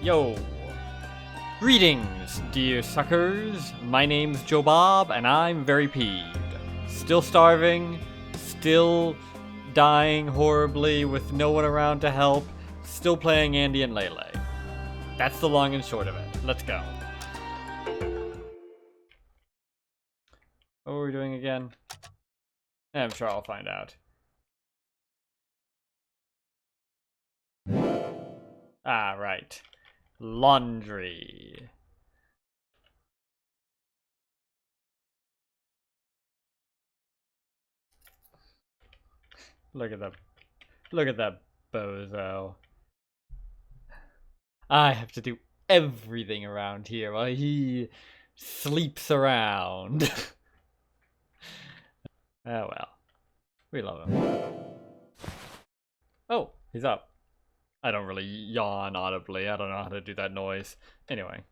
Yo! Greetings, dear suckers. My name's Joe Bob, and I'm very peeved. Still starving, still dying horribly with no one around to help, still playing Andy and Leyley. That's the long and short of it. Let's go. What were we doing again? I'm sure I'll find out. Ah, right. Laundry. Look at that bozo. I have to do everything around here while he sleeps around. Oh well. We love him. Oh, he's up. I don't really yawn audibly. I don't know how to do that noise. Anyway.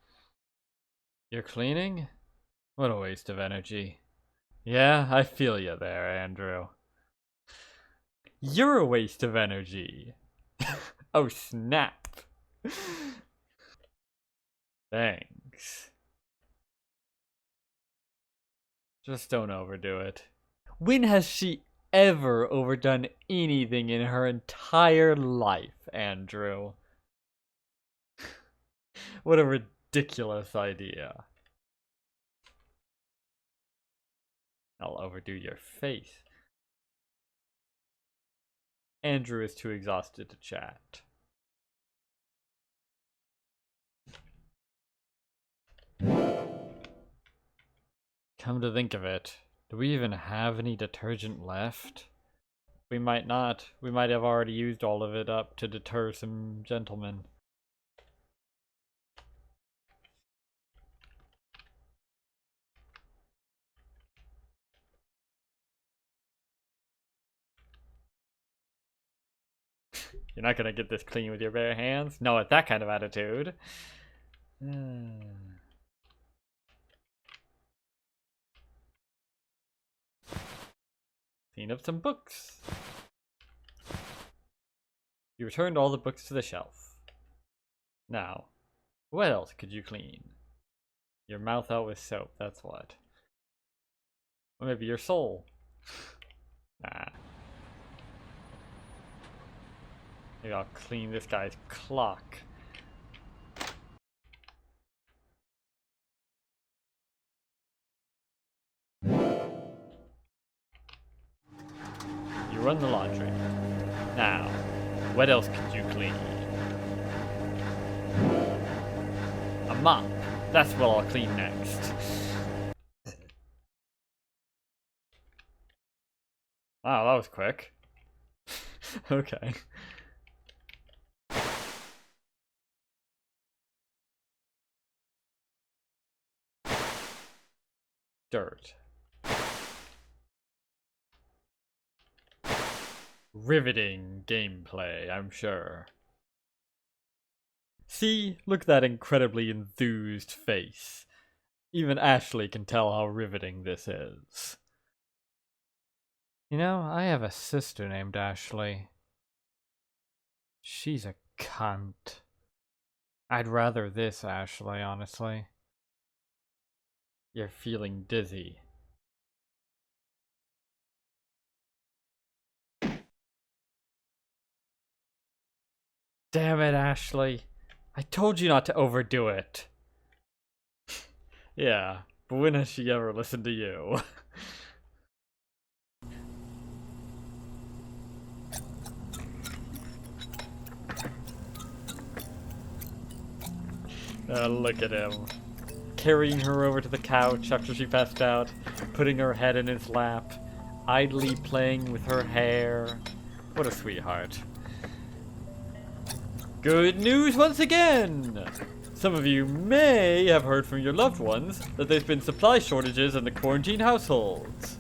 You're cleaning? What a waste of energy. Yeah, I feel you there, Andrew. You're a waste of energy. Oh, snap. Thanks. Just don't overdo it. When has she ever overdone anything in her entire life, Andrew? What a ridiculous idea. I'll overdo your face. Andrew is too exhausted to chat. Come to think of it, do we even have any detergent left? We might not. We might have already used all of it up to deter some gentlemen. You're not gonna get this clean with your bare hands? No, with that kind of attitude. Clean up some books. You returned all the books to the shelf. Now, what else could you clean? Your mouth out with soap, that's what. Or maybe your soul. Nah. Maybe I'll clean this guy's clock. You run the laundry. Now, what else could you clean? A mop. That's what I'll clean next. Wow, that was quick. Okay. Dirt. Riveting gameplay, I'm sure. See, look at that incredibly enthused face. Even Ashley can tell how riveting this is. You know, I have a sister named Ashley. She's a cunt. I'd rather this, Ashley, honestly. You're feeling dizzy. Damn it, Ashley. I told you not to overdo it. Yeah, but when has she ever listened to you? Look at him. Carrying her over to the couch after she passed out, putting her head in his lap, idly playing with her hair. What a sweetheart. Good news once again! Some of you may have heard from your loved ones that there's been supply shortages in the quarantine households.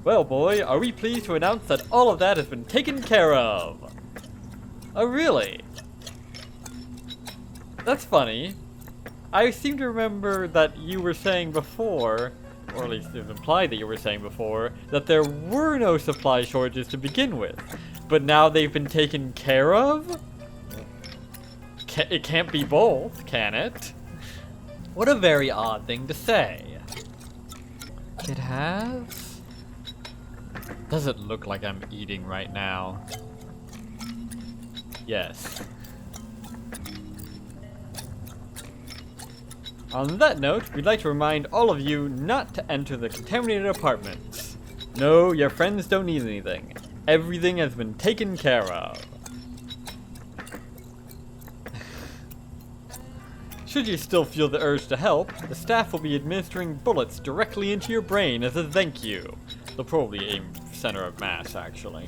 Well, boy, are we pleased to announce that all of that has been taken care of. Oh, really? That's funny. I seem to remember that you were saying before, or at least it was implied that you were saying before, that there were no supply shortages to begin with. But now they've been taken care of? It can't be both, can it? What a very odd thing to say. It has? Does it look like I'm eating right now? Yes. On that note, we'd like to remind all of you not to enter the contaminated apartments. No, your friends don't need anything. Everything has been taken care of. Should you still feel the urge to help, the staff will be administering bullets directly into your brain as a thank you. They'll probably aim center of mass, actually.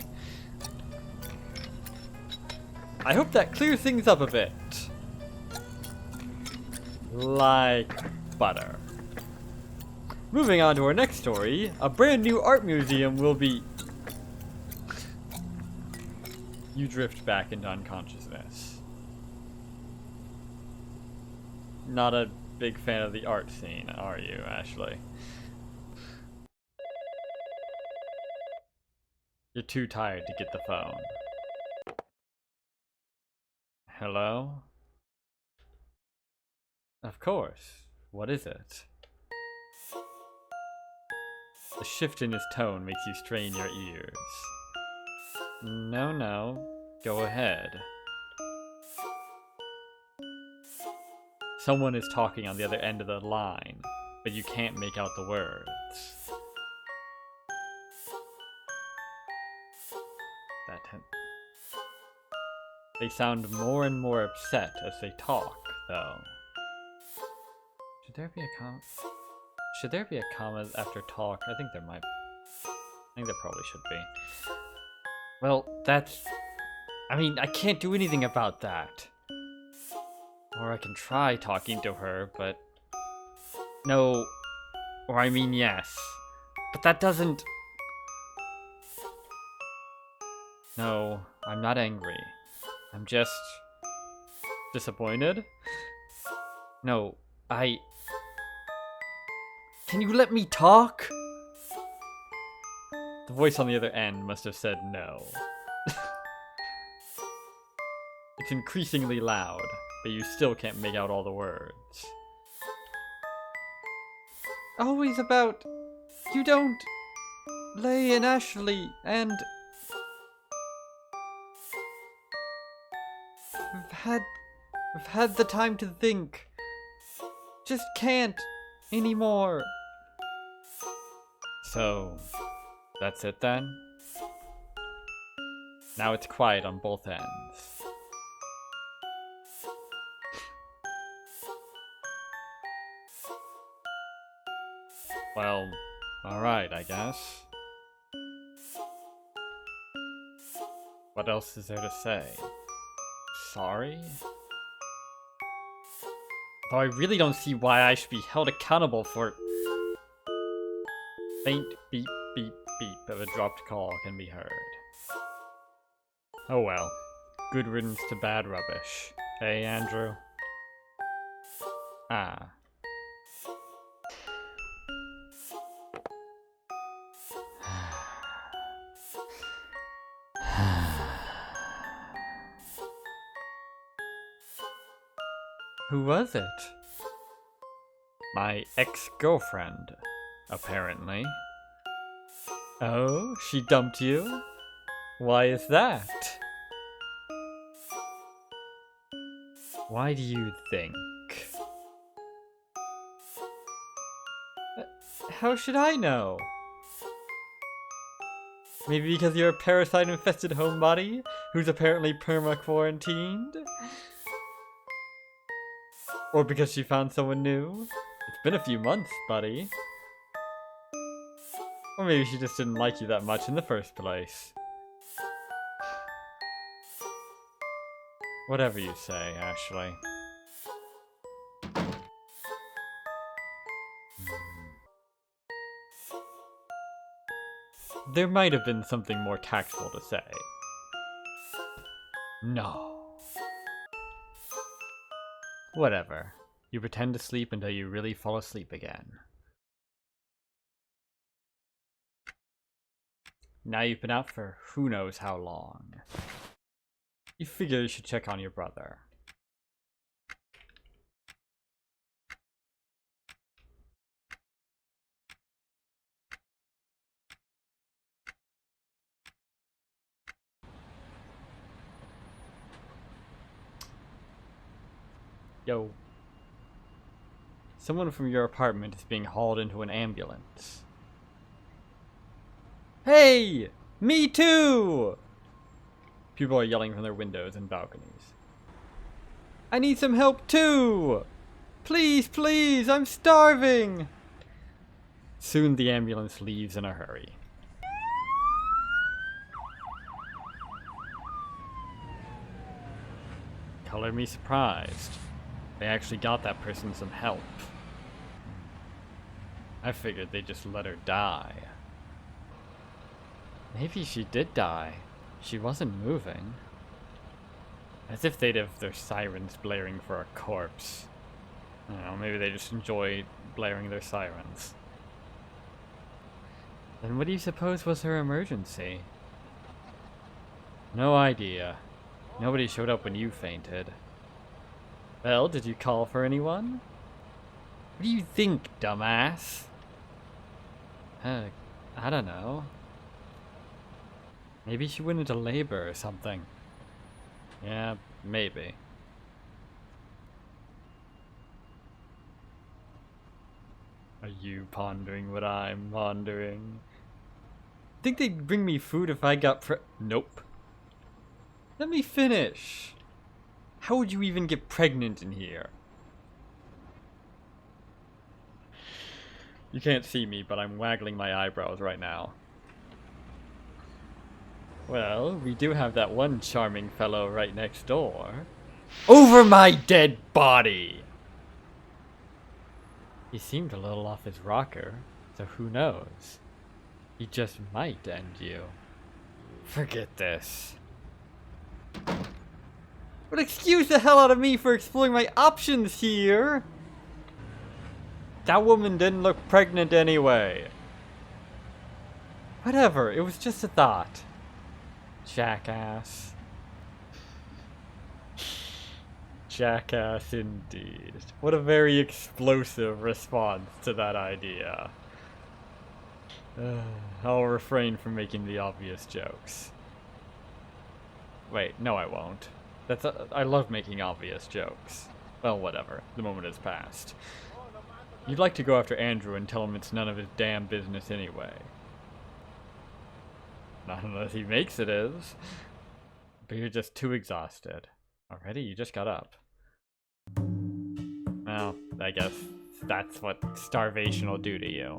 I hope that clears things up a bit. Like butter. Moving on to our next story, a brand new art museum will be... You drift back into unconsciousness. Not a big fan of the art scene, are you, Ashley? You're too tired to get the phone. Hello? Of course. What is it? The shift in his tone makes you strain your ears. No. Go ahead. Someone is talking on the other end of the line, but you can't make out the words. They sound more and more upset as they talk, though. Should there be a comma after talk? I think there might. I think there probably should be. Well, I mean, I can't do anything about that. Or I can try talking to her, but... No. Or I mean, yes. But that doesn't... No, I'm not angry. I'm just... disappointed? No, Can you let me talk? The voice on the other end must have said no. It's increasingly loud, but you still can't make out all the words. Always about... You don't... Leigh and Ashley, and... I've had the time to think. Just can't anymore. So, that's it then? Now it's quiet on both ends. Well, alright, I guess. What else is there to say? Sorry? Though I really don't see why I should be held accountable for... Faint beep beep beep of a dropped call can be heard. Oh well. Good riddance to bad rubbish. Hey, Andrew? Ah. Who was it? My ex-girlfriend, apparently. Oh, she dumped you? Why is that? Why do you think? How should I know? Maybe because you're a parasite-infested homebody who's apparently perma-quarantined? Or because she found someone new? It's been a few months, buddy. Or maybe she just didn't like you that much in the first place. Whatever you say, Ashley. There might have been something more tactful to say. No. Whatever. You pretend to sleep until you really fall asleep again. Now you've been out for who knows how long. You figure you should check on your brother. Yo. Someone from your apartment is being hauled into an ambulance. Hey! Me too! People are yelling from their windows and balconies. I need some help too! Please, please, I'm starving! Soon the ambulance leaves in a hurry. Color me surprised. They actually got that person some help. I figured they just let her die. Maybe she did die. She wasn't moving. As if they'd have their sirens blaring for a corpse. I don't know, maybe they just enjoy blaring their sirens. Then what do you suppose was her emergency? No idea. Nobody showed up when you fainted. Well, did you call for anyone? What do you think, dumbass? I don't know. Maybe she went into labor or something. Yeah, maybe. Are you pondering what I'm pondering? Think they'd bring me food if I got Nope. Let me finish. How would you even get pregnant in here? You can't see me, but I'm waggling my eyebrows right now. Well, we do have that one charming fellow right next door. Over my dead body! He seemed a little off his rocker, so who knows? He just might end you. Forget this. But excuse the hell out of me for exploring my options here! That woman didn't look pregnant anyway. Whatever, it was just a thought. Jackass. Jackass indeed. What a very explosive response to that idea. I'll refrain from making the obvious jokes. Wait, no I won't. I love making obvious jokes. Well, whatever. The moment has passed. You'd like to go after Andrew and tell him it's none of his damn business anyway. Not unless he makes it is. But you're just too exhausted. Already? You just got up. Well, I guess that's what starvation will do to you.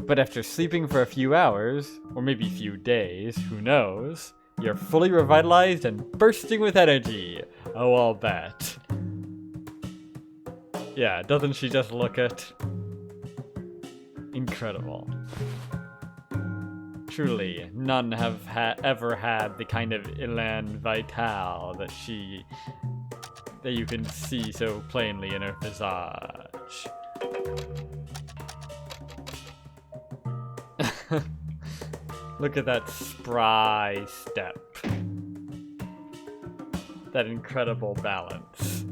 But after sleeping for a few hours, or maybe a few days, who knows, you're fully revitalized and bursting with energy. Oh, I'll bet. Yeah, doesn't she just look it? Incredible. Truly, none have ever had the kind of elan vital that you can see so plainly in her visage. Look at that spry step. That incredible balance.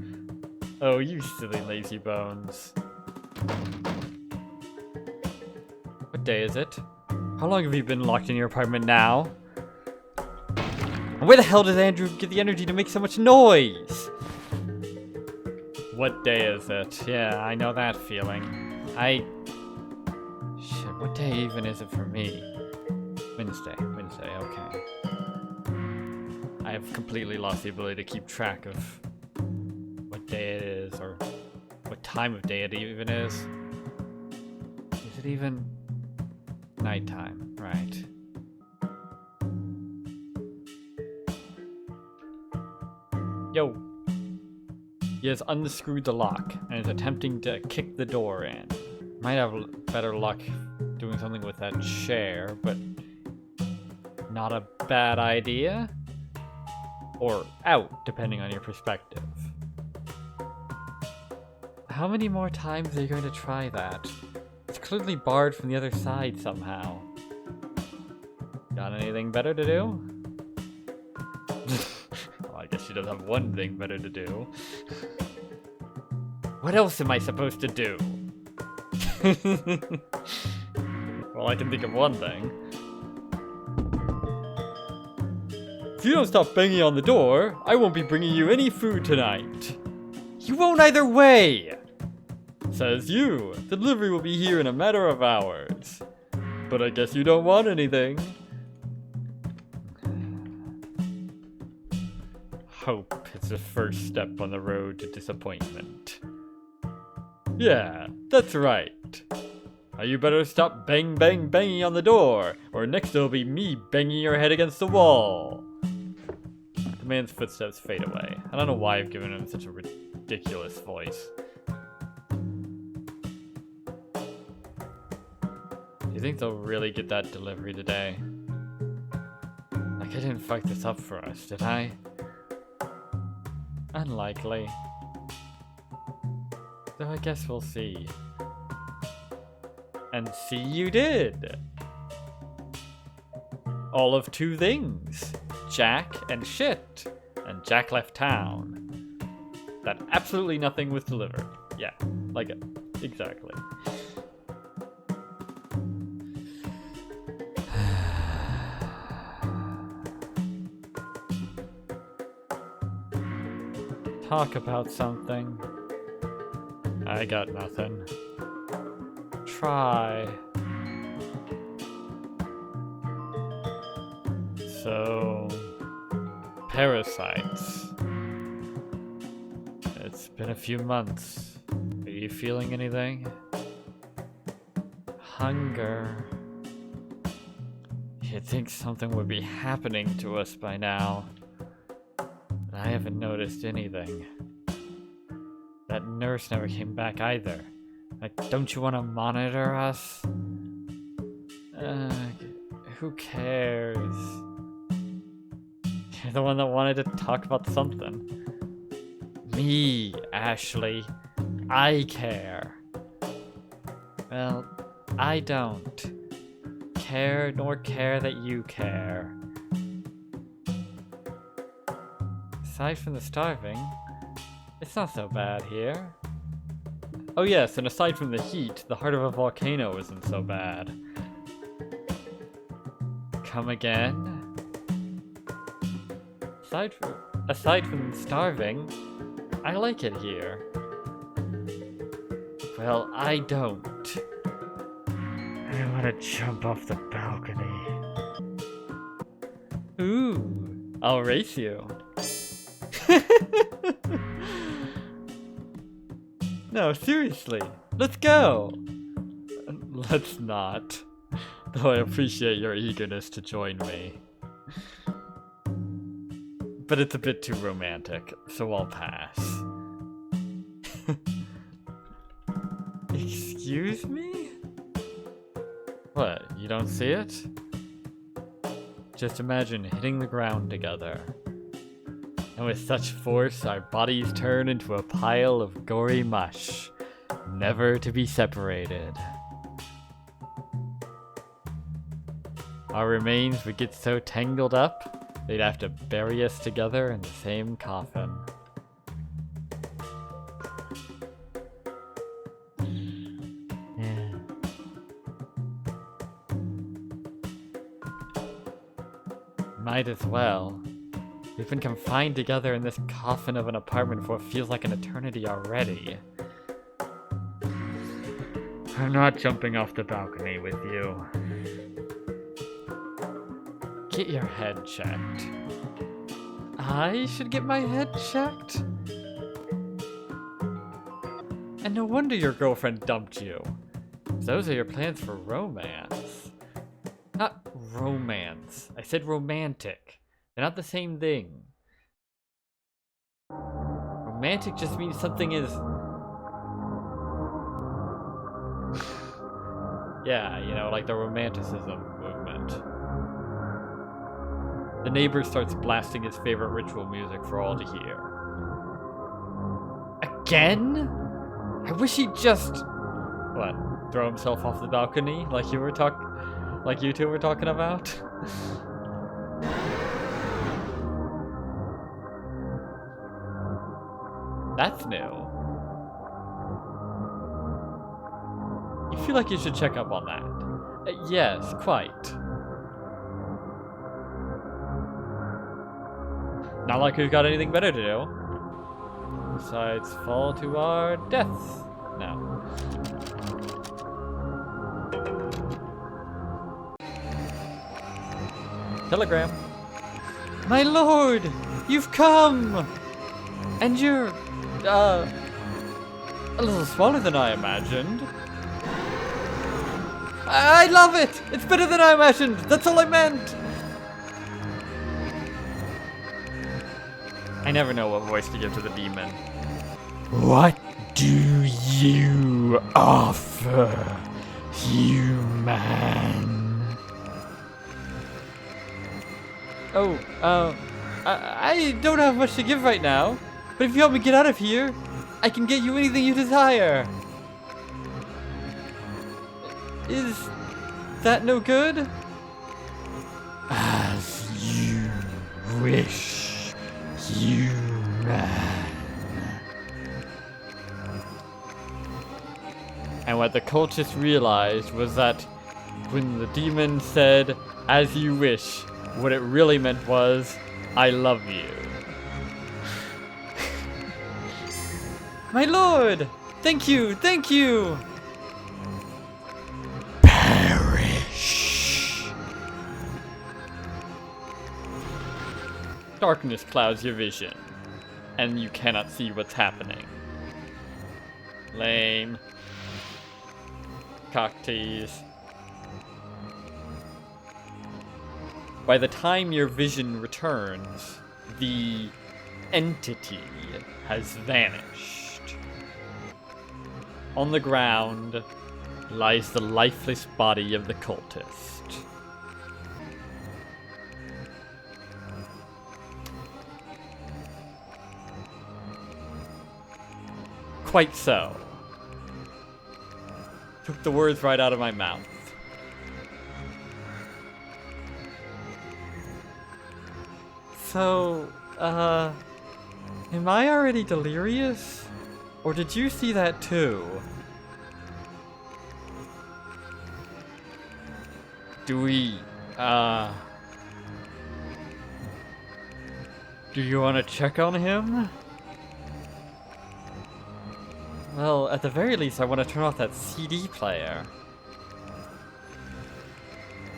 Oh, you silly lazy bones. What day is it? How long have you been locked in your apartment now? And where the hell does Andrew get the energy to make so much noise? What day is it? Yeah, I know that feeling. Shit, what day even is it for me? Wednesday, okay. I have completely lost the ability to keep track of what day it is, or what time of day it even is. Is it even nighttime? Right. Yo! He has unscrewed the lock and is attempting to kick the door in. Might have better luck doing something with that chair, but not a bad idea. Or out, depending on your perspective. How many more times are you going to try that? It's clearly barred from the other side somehow. Got anything better to do? Well, I guess she does have one thing better to do. What else am I supposed to do? Well, I can think of one thing. If you don't stop banging on the door, I won't be bringing you any food tonight. You won't either way! Says you. The delivery will be here in a matter of hours. But I guess you don't want anything. Hope is the first step on the road to disappointment. Yeah, that's right. Now you better stop banging on the door, or next it'll be me banging your head against the wall. The man's footsteps fade away. I don't know why I've given him such a ridiculous voice. Do you think they'll really get that delivery today? Like, I didn't fuck this up for us, did I? Unlikely. Though I guess we'll see. And see you did! All of 2 things. Jack and shit. And Jack left town. That absolutely nothing was delivered. Yeah, like it. Exactly. Talk about something. I got nothing. Try. So, parasites. It's been a few months. Are you feeling anything? Hunger. You'd think something would be happening to us by now. But I haven't noticed anything. That nurse never came back either. Like, don't you want to monitor us? Who cares? You're the one that wanted to talk about something. Me, Ashley. I care. Well, I don't. Care nor care that you care. Aside from the starving, it's not so bad here. Oh yes, and aside from the heat, the heart of a volcano isn't so bad. Come again? Aside from starving, I like it here. Well, I don't. I want to jump off the balcony. Ooh, I'll race you. No, seriously, let's go. Let's not. Though I appreciate your eagerness to join me. But it's a bit too romantic, so I'll pass. Excuse me? What, you don't see it? Just imagine hitting the ground together. And with such force, our bodies turn into a pile of gory mush, never to be separated. Our remains would get so tangled up, they'd have to bury us together in the same coffin. Yeah. Might as well. We've been confined together in this coffin of an apartment for what feels like an eternity already. I'm not jumping off the balcony with you. Get your head checked. I should get my head checked? And no wonder your girlfriend dumped you. Those are your plans for romance. Not romance. I said romantic. They're not the same thing. Romantic just means something is... yeah, you know, like the Romanticism movement. The neighbor starts blasting his favorite ritual music for all to hear. Again? I wish he'd just... what? Throw himself off the balcony like you two were talking about? That's new. You feel like you should check up on that. Yes, quite. Not like we've got anything better to do. Besides, fall to our deaths now. Telegram. My lord, you've come! And you're, a little smaller than I imagined. I love it! It's better than I imagined! That's all I meant! I never know what voice to give to the demon. What do you offer, human? Oh, I don't have much to give right now, but if you help me get out of here, I can get you anything you desire. Is that no good? As you wish, human. And what the cultists realized was that when the demon said, "As you wish," what it really meant was, "I love you." My lord! Thank you! Thank you! Perish! Darkness clouds your vision, and you cannot see what's happening. Lame. Cock tease. By the time your vision returns, the entity has vanished. On the ground lies the lifeless body of the cultist. Quite so. Took the words right out of my mouth. So, am I already delirious? Or did you see that too? Do we, do you want to check on him? Well, at the very least, I want to turn off that CD player.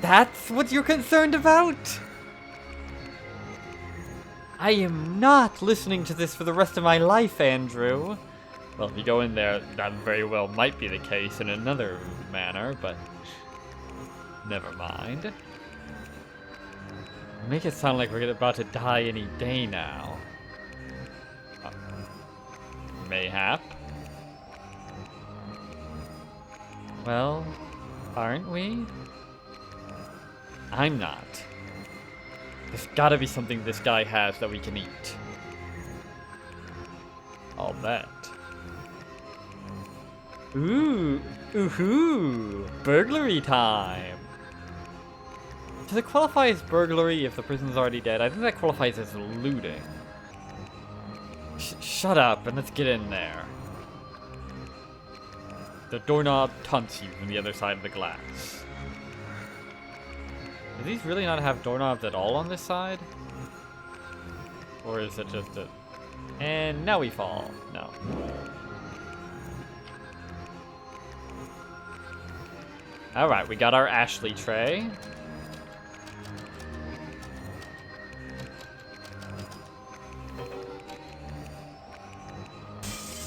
That's what you're concerned about? I am not listening to this for the rest of my life, Andrew. Well, if you go in there, that very well might be the case in another manner, but never mind. Make it sound like we're about to die any day now. Mayhap. Well, aren't we? I'm not. There's gotta be something this guy has that we can eat. I'll bet. Ooh, ooh-hoo, burglary time. Does it qualify as burglary if the person's already dead? I think that qualifies as looting. Shut up and let's get in there. The doorknob taunts you from the other side of the glass. Do these really not have doorknobs at all on this side? Or is it just a... And now we fall. No. Alright, we got our Ashley tray.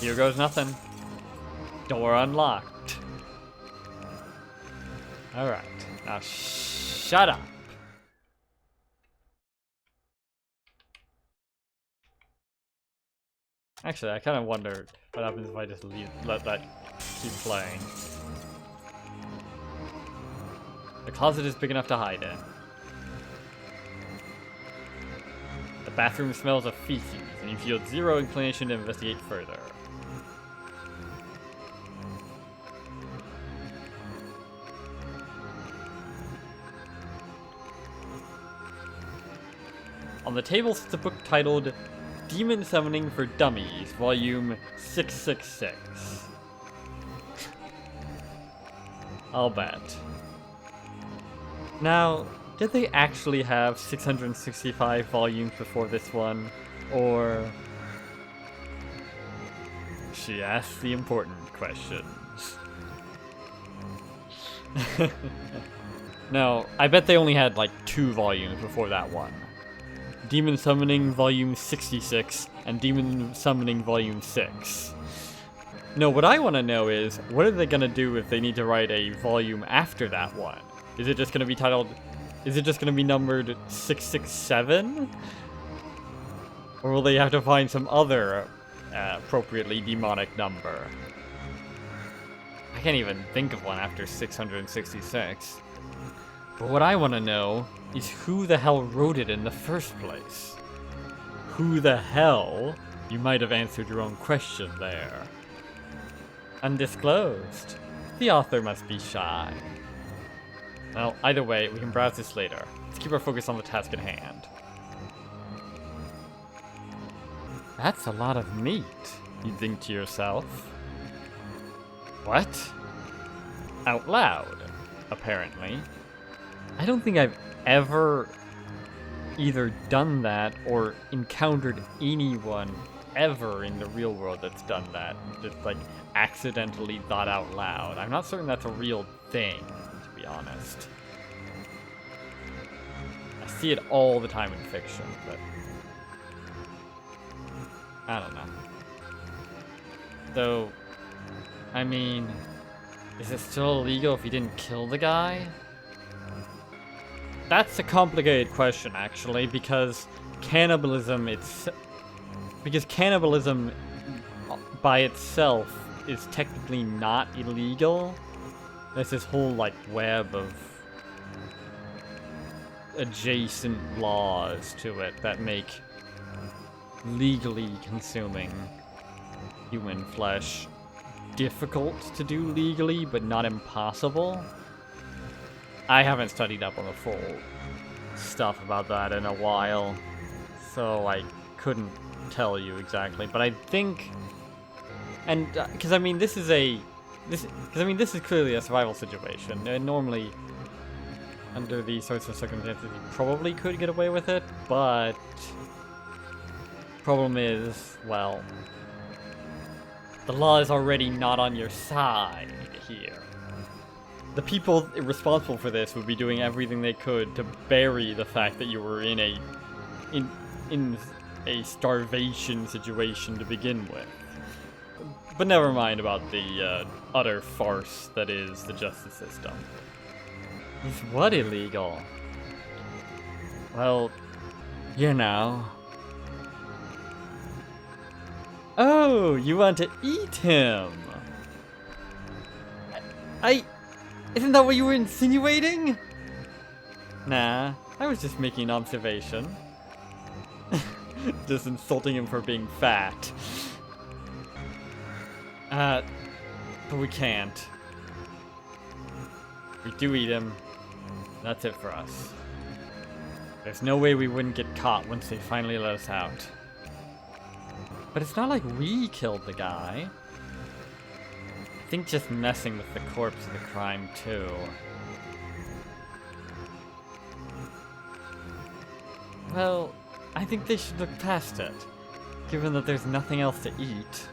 Here goes nothing. Door unlocked. Alright, now shut up. Actually, I kind of wonder what happens if I just let that keep playing. The closet is big enough to hide in. The bathroom smells of feces, and you feel zero inclination to investigate further. On the table sits a book titled Demon Summoning for Dummies, Volume 666. I'll bet. Now, did they actually have 665 volumes before this one? Or She asks the important questions. No, I bet they only had like 2 volumes before that one. Demon Summoning Volume 66 and Demon Summoning Volume 6. No, what I want to know is, what are they going to do if they need to write a volume after that one? Is it just going to be titled... Is it just going to be numbered 667? Or will they have to find some other appropriately demonic number? I can't even think of one after 666. But what I want to know is who the hell wrote it in the first place? Who the hell? You might have answered your own question there. Undisclosed. The author must be shy. Well, either way, we can browse this later. Let's keep our focus on the task at hand. That's a lot of meat, you think to yourself. What? Out loud, apparently. I don't think I've ever either done that or encountered anyone ever in the real world that's done that. Just like accidentally thought out loud. I'm not certain that's a real thing, to be honest. I see it all the time in fiction, but I don't know. Though, I mean, is it still illegal if you didn't kill the guy? That's a complicated question, actually, because cannibalism by itself is technically not illegal. There's this whole, like, web of adjacent laws to it that make legally consuming human flesh difficult to do legally, but not impossible. I haven't studied up on the full stuff about that in a while, so I couldn't tell you exactly. But I think, and because I mean, this is clearly a survival situation, and normally, under these sorts of circumstances, you probably could get away with it. But problem is, well, the law is already not on your side here. The people responsible for this would be doing everything they could to bury the fact that you were in a starvation situation to begin with. But never mind about the utter farce that is the justice system. Is what illegal? Well, you know. Oh, you want to eat him? Isn't that what you were insinuating? Nah, I was just making an observation. Just insulting him for being fat. But we can't. We do eat him. That's it for us. There's no way we wouldn't get caught once they finally let us out. But it's not like we killed the guy. I think just messing with the corpse is a crime, too. Well, I think they should look past it, given that there's nothing else to eat.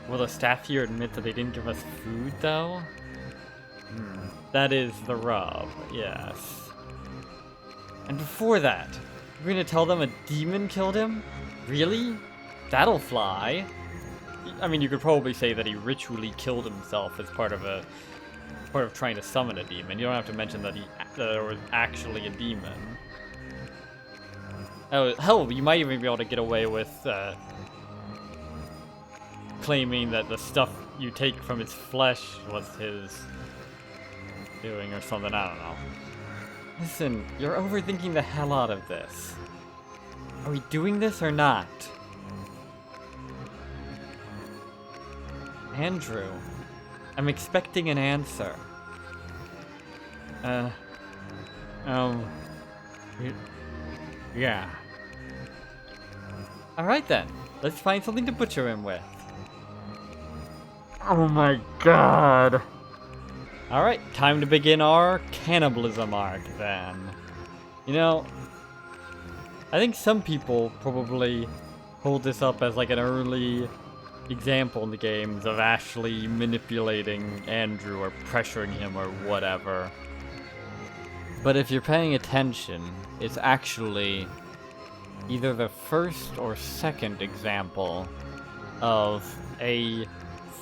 Will the staff here admit that they didn't give us food, though? That is the rub, yes. And before that, you're gonna tell them a demon killed him? Really? That'll fly. I mean, you could probably say that he ritually killed himself as part of trying to summon a demon. You don't have to mention that there was actually a demon. Oh, hell, you might even be able to get away with claiming that the stuff you take from his flesh was his doing or something. I don't know. Listen, you're overthinking the hell out of this. Are we doing this or not? Andrew, I'm expecting an answer. Yeah. Alright then, let's find something to butcher him with. Oh my god. Alright, time to begin our cannibalism arc then. You know, I think some people probably hold this up as like an early example in the games of actually manipulating Andrew or pressuring him or whatever. But if you're paying attention, it's actually either the first or second example of a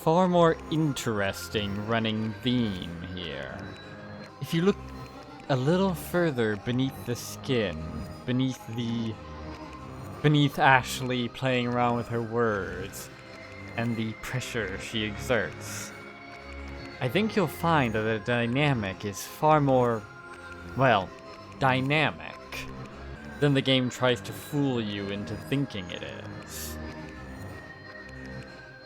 far more interesting running theme here. If you look a little further beneath the skin, beneath Ashley playing around with her words and the pressure she exerts, I think you'll find that the dynamic is far more, well, dynamic than the game tries to fool you into thinking it is.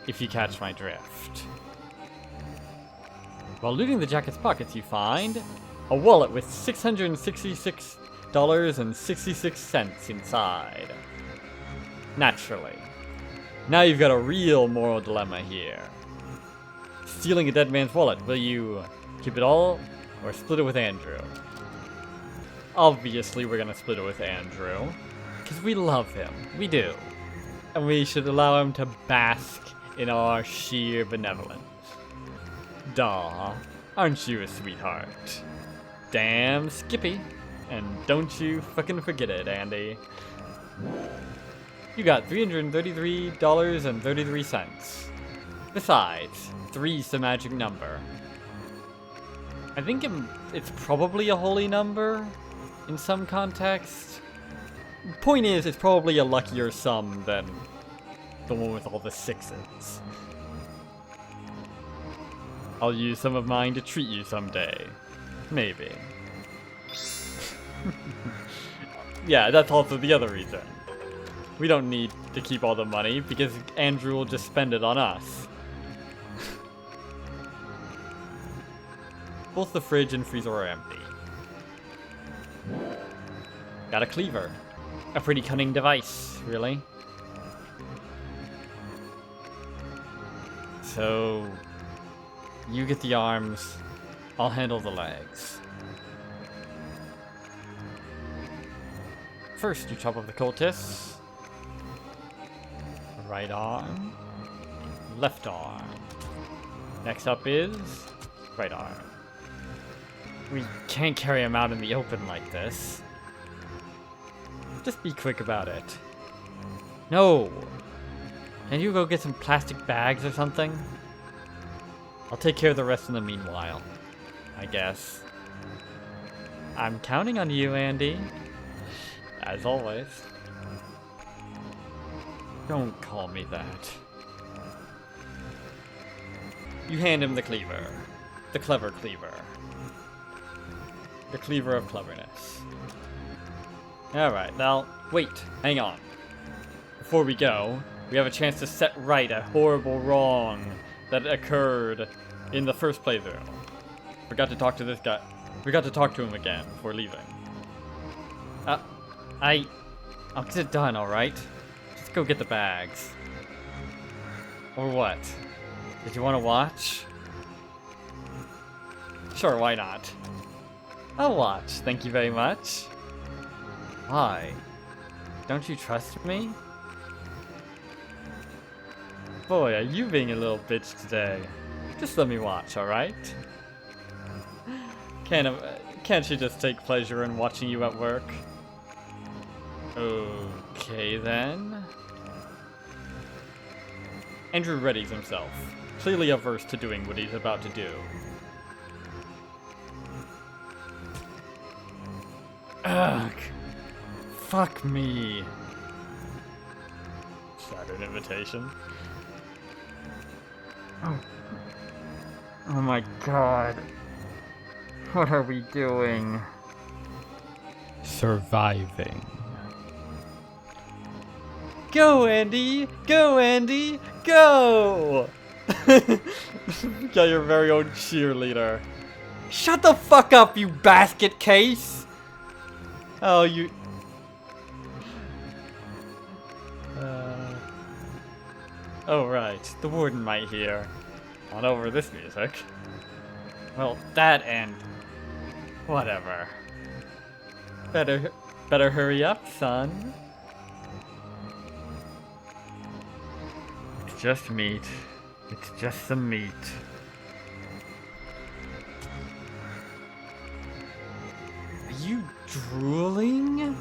If you catch my drift. While looting the jacket's pockets, you find a wallet with $666.66 inside. Naturally. Now you've got a real moral dilemma here. Stealing a dead man's wallet, will you keep it all or split it with Andrew? Obviously we're gonna split it with Andrew, because we love him. We do. And we should allow him to bask in our sheer benevolence. Duh. Aren't you a sweetheart? Damn Skippy. And don't you fucking forget it, Andy. You got $333.33. Besides, 3's the magic number. I think it's probably a holy number in some context. Point is, it's probably a luckier sum than the one with all the 6s. I'll use some of mine to treat you someday. Maybe. Yeah, that's also the other reason. We don't need to keep all the money because Andrew will just spend it on us. Both the fridge and freezer are empty. Got a cleaver. A pretty cunning device, really. So, you get the arms, I'll handle the legs. First, you chop off the cultists. Right arm, left arm. Next up is right arm. We can't carry him out in the open like this. Just be quick about it. No! Can you go get some plastic bags or something? I'll take care of the rest in the meanwhile, I guess. I'm counting on you, Andy. As always. Don't call me that. You hand him the cleaver. The clever cleaver. The cleaver of cleverness. Alright, now, wait, hang on. Before we go, we have a chance to set right a horrible wrong that occurred in the first playthrough. Forgot to talk to this guy. Forgot to talk to him again before leaving. I'll get it done, alright? Just go get the bags. Or what? Did you want to watch? Sure, why not? I'll watch, thank you very much. Why? Don't you trust me? Boy, are you being a little bitch today. Just let me watch, alright? Can't you just take pleasure in watching you at work? Okay, then. Andrew readies himself, clearly averse to doing what he's about to do. Ugh. Fuck me. Is that an invitation? Oh my god. What are we doing? Surviving. Go, Andy! Go, Andy! Go! Got your very own cheerleader. Shut the fuck up, you basket case! Oh, you... Oh, right. The warden might hear. On over this music. Well, that and... whatever. Better hurry up, son. just meat. It's just some meat. Are you drooling?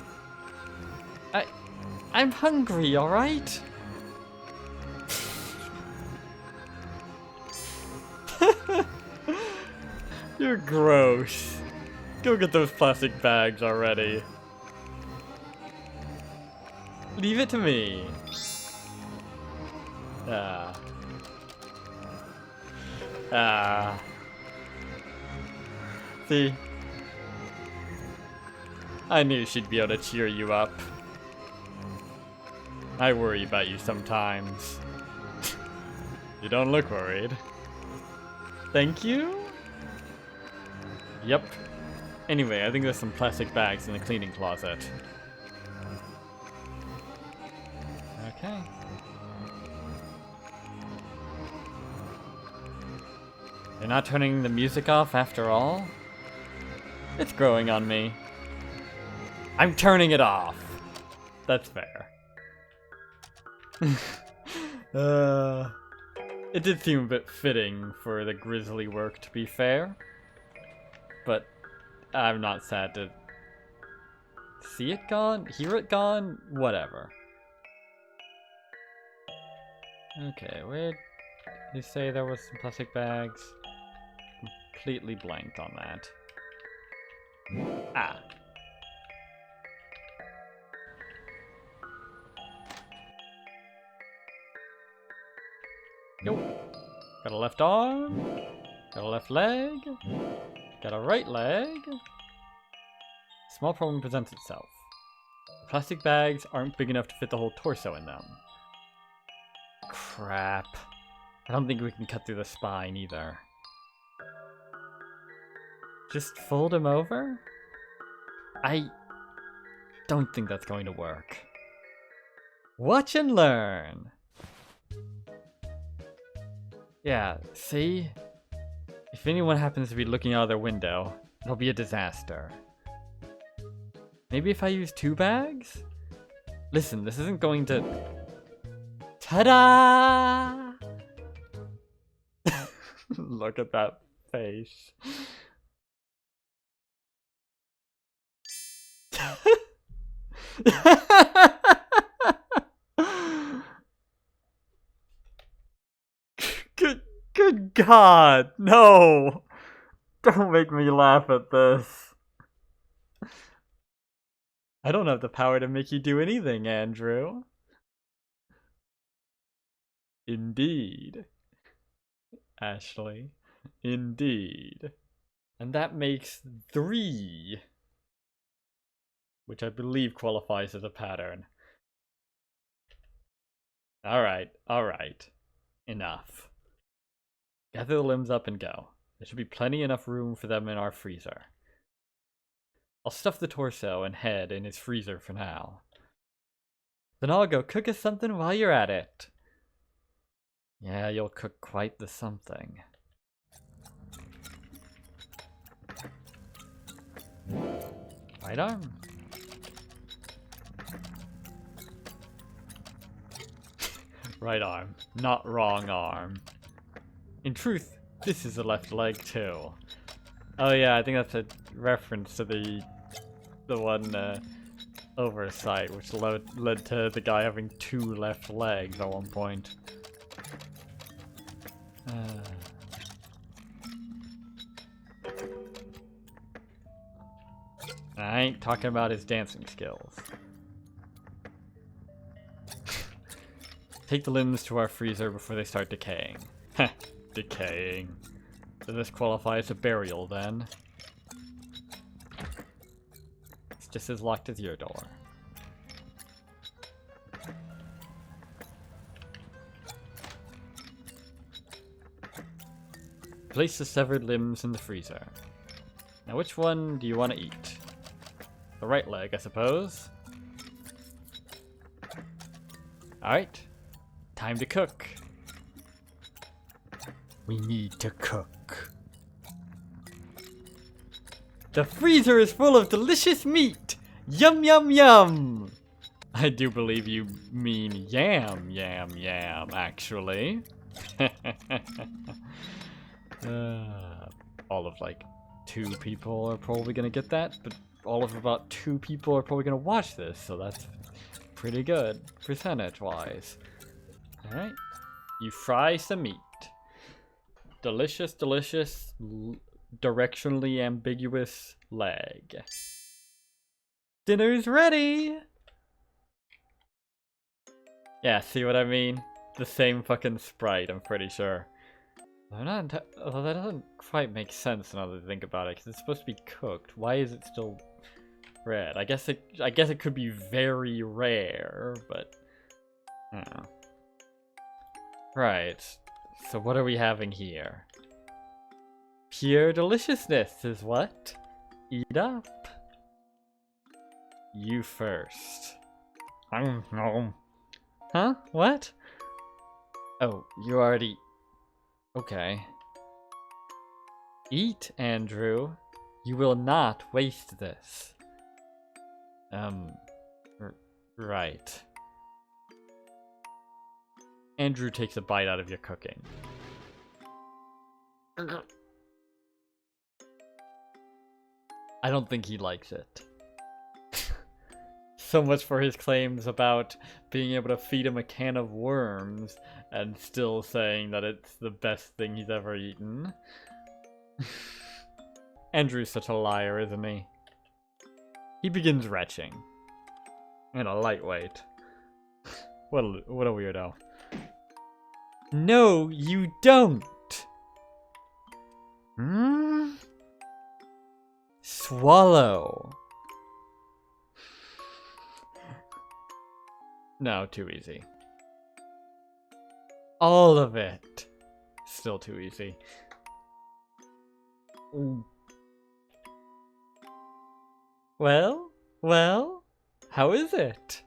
I'm hungry, alright? You're gross. Go get those plastic bags already. Leave it to me. See? I knew she'd be able to cheer you up. I worry about you sometimes. You don't look worried. Thank you? Yep. Anyway, I think there's some plastic bags in the cleaning closet. Okay. They're not turning the music off after all? It's growing on me. I'm turning it off. That's fair. It did seem a bit fitting for the grisly work, to be fair. But I'm not sad to see it gone, hear it gone, whatever. Okay, where'd you say there was some plastic bags? Completely blanked on that. Ah. Nope. Got a left arm. Got a left leg. Got a right leg. Small problem presents itself. The plastic bags aren't big enough to fit the whole torso in them. Crap. I don't think we can cut through the spine either. Just fold him over? I don't think that's going to work. Watch and learn. Yeah, see? If anyone happens to be looking out of their window, it'll be a disaster. Maybe if I use 2 bags? Listen, this isn't going to... Ta-da! Look at that face. Good God, no! Don't make me laugh at this. I don't have the power to make you do anything, Andrew. Indeed. Ashley. Indeed. And that makes 3. Which I believe qualifies as a pattern. Alright. Enough. Gather the limbs up and go. There should be plenty enough room for them in our freezer. I'll stuff the torso and head in his freezer for now. Then I'll go cook us something while you're at it. Yeah, you'll cook quite the something. Right arm. Right arm, not wrong arm. In truth, this is a left leg too. Oh yeah, I think that's a reference to the one oversight, which led to the guy having 2 left legs at one point. I ain't talking about his dancing skills. Take the limbs to our freezer before they start decaying. Heh, decaying. Does this qualify as a burial then? It's just as locked as your door. Place the severed limbs in the freezer. Now which one do you want to eat? The right leg, I suppose. Alright. Time to cook. We need to cook. The freezer is full of delicious meat! Yum yum yum! I do believe you mean yam, actually. All of like 2 people are probably gonna get that, but all of about 2 people are probably gonna watch this, so that's pretty good, percentage-wise. Alright. You fry some meat. Delicious, delicious, directionally ambiguous leg. Dinner's ready! Yeah, see what I mean? The same fucking sprite, I'm pretty sure. Although that doesn't quite make sense now that I think about it, because it's supposed to be cooked. Why is it still red? I guess it could be very rare, but I don't know. Right. So what are we having here? Pure deliciousness is what? Eat up. You first. Huh? What? Oh, you already... Okay. Eat, Andrew. You will not waste this. Right. Andrew takes a bite out of your cooking. I don't think he likes it. So much for his claims about being able to feed him a can of worms and still saying that it's the best thing he's ever eaten. Andrew's such a liar, isn't he? He begins retching. And a lightweight. What a weirdo. No, you don't! Swallow. No, too easy. All of it. Still too easy. Well, how is it?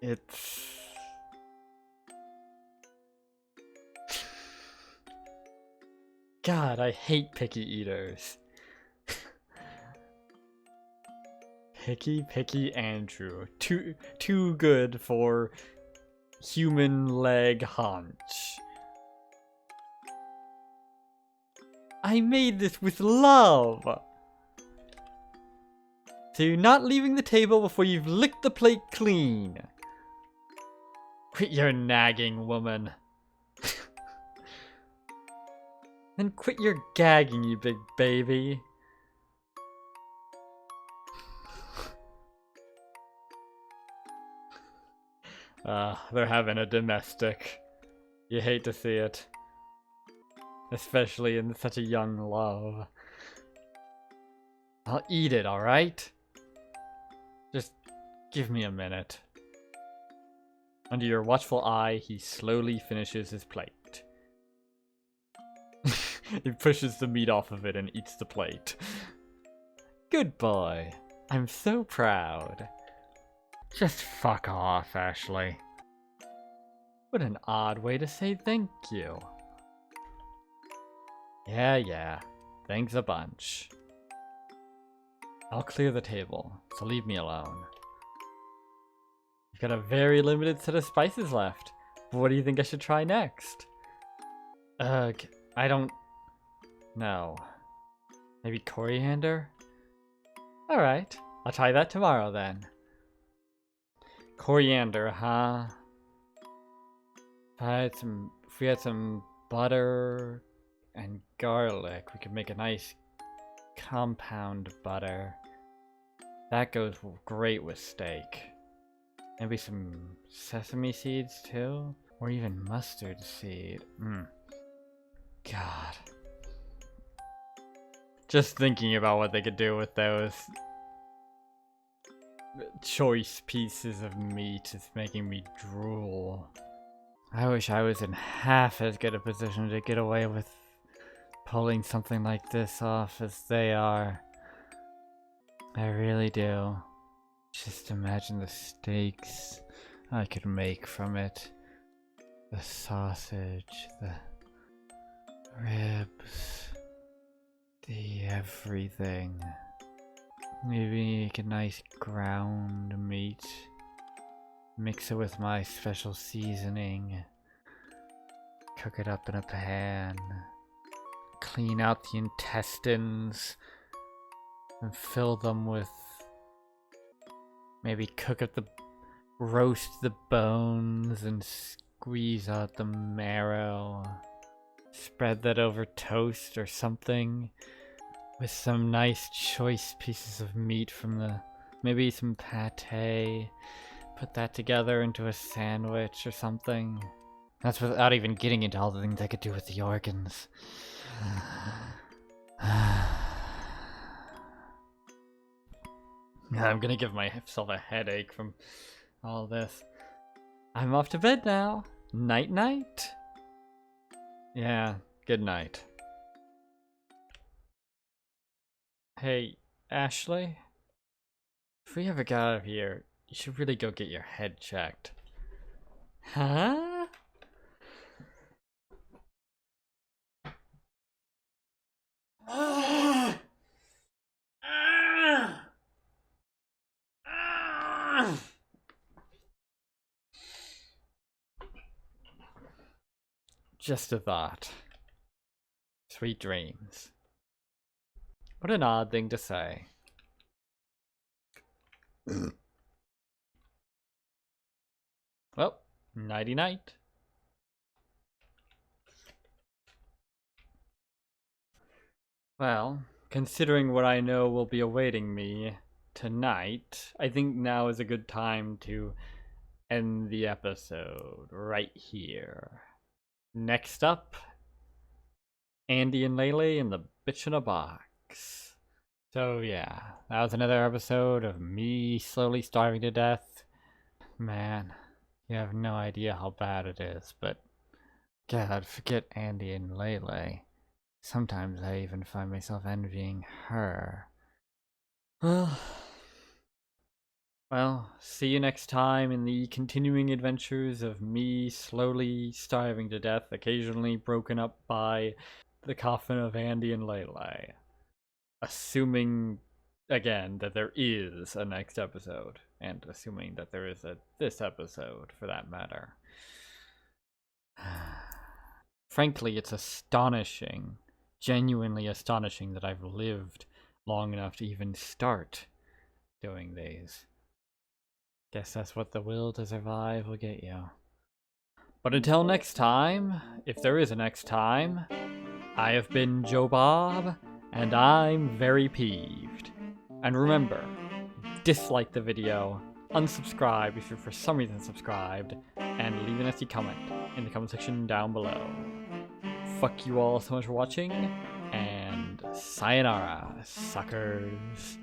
It's... God, I hate picky eaters. Picky Andrew. Too good for human leg haunch. I made this with love. So you're not leaving the table before you've licked the plate clean. Quit your nagging, woman. Then quit your gagging, you big baby. They're having a domestic. You hate to see it. Especially in such a young love. I'll eat it, alright? Just give me a minute. Under your watchful eye, he slowly finishes his plate. He pushes the meat off of it and eats the plate. Good boy. I'm so proud. Just fuck off, Ashley. What an odd way to say thank you. Yeah. Thanks a bunch. I'll clear the table, so leave me alone. You've got a very limited set of spices left. What do you think I should try next? Ugh, I don't know. Maybe coriander? Alright, I'll try that tomorrow then. Coriander, huh? If we had some butter and garlic, we could make a nice compound butter. That goes great with steak. Maybe some sesame seeds too? Or even mustard seed. God. Just thinking about what they could do with those choice pieces of meat is making me drool. I wish I was in half as good a position to get away with pulling something like this off as they are. I really do. Just imagine the steaks I could make from it. The sausage, the ribs, the everything. Maybe make a nice ground meat Mix it with my special seasoning. Cook it up in a pan. Clean out the intestines. And fill them with... maybe roast the bones and squeeze out the marrow. Spread that over toast or something. With some nice choice pieces of meat from maybe some pate. Put that together into a sandwich or something. That's without even getting into all the things I could do with the organs. I'm gonna give myself a headache from all this. I'm off to bed now. Night night. Yeah, good night. Hey, Ashley? If we ever get out of here, you should really go get your head checked. Huh? Just a thought. Sweet dreams. What an odd thing to say. Well, nighty night. Well, considering what I know will be awaiting me tonight, I think now is a good time to end the episode right here. Next up, Andy and Leyley in the bitch in a box. So yeah, that was another episode of me slowly starving to death. Man, you have no idea how bad it is, but God, forget Andy and Leyley. Sometimes I even find myself envying her. Well, see you next time in the continuing adventures of me slowly starving to death, occasionally broken up by the coffin of Andy and Leyley. Assuming, again, that there is a next episode, and assuming that there is this episode, for that matter. Frankly, it's astonishing, genuinely astonishing that I've lived long enough to even start doing these. Guess that's what the will to survive will get you. But until next time, if there is a next time, I have been Joe Bob, and I'm very peeved. And remember, dislike the video, unsubscribe if you're for some reason subscribed, and leave an nasty comment in the comment section down below. Fuck you all so much for watching, and sayonara, suckers.